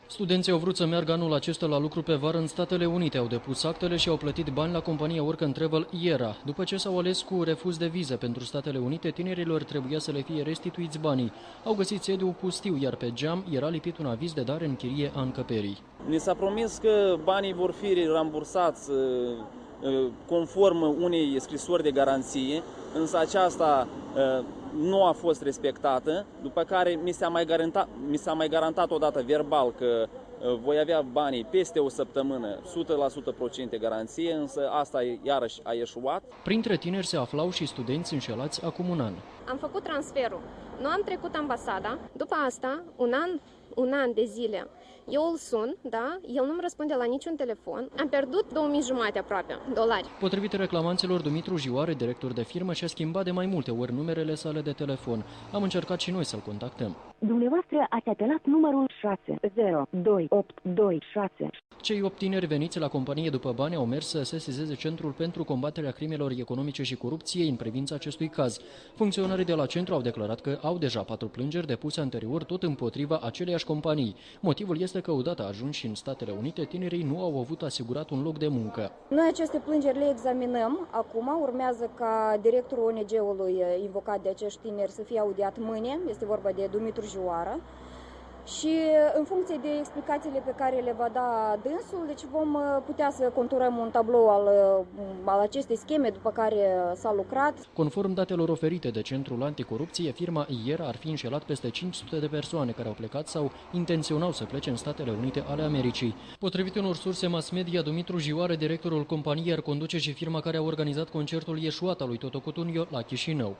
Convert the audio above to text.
Studenții au vrut să meargă anul acesta la lucru pe vară în Statele Unite, au depus actele și au plătit bani la compania Work and Travel IERA. După ce s-au ales cu refuz de vize pentru Statele Unite, tinerilor trebuia să le fie restituiți banii. Au găsit sediul pustiu, iar pe geam era lipit un aviz de dare în chirie a încăperii. Ni s-a promis că banii vor fi rambursați conform unei scrisori de garanție, însă aceasta nu a fost respectată, după care mi s-a mai garantat odată verbal că voi avea banii peste o săptămână, 100% garanție, însă asta iarăși a eșuat. Printre tineri se aflau și studenți înșelați acum un an. Am făcut transferul, nu am trecut ambasada, după asta, un an de zile, eu îl sun, da? El nu-mi răspunde la niciun telefon. Am pierdut $2.500 aproape, dolari. Potrivit reclamanților, Dumitru Jioare, director de firmă, și-a schimbat de mai multe ori numerele sale de telefon. Am încercat și noi să-l contactăm. Dumneavoastră ați apelat numărul 60226. Cei 8 tineri veniți la companie după bani au mers să sesizeze Centrul pentru combaterea crimelor economice și corupției în privința acestui caz. Funcționarii de la centru au declarat că au deja 4 plângeri depuse anterior tot împotriva aceleiași companii. Motivul este că odată ajunși în Statele Unite, tinerii nu au avut asigurat un loc de muncă. Noi aceste plângeri le examinăm acum. Urmează ca directorul ONG-ului invocat de acești tineri să fie audiat mâine. Este vorba de Dumitru Jioară. Și în funcție de explicațiile pe care le va da dânsul, deci vom putea să conturăm un tablou al acestei scheme după care s-a lucrat. Conform datelor oferite de Centrul Anticorupție, firma IERA ar fi înșelat peste 500 de persoane care au plecat sau intenționau să plece în Statele Unite ale Americii. Potrivit unor surse mass media, Dumitru Jioare, directorul companiei, ar conduce și firma care a organizat concertul ieșuat al lui Toto Cutugno la Chișinău.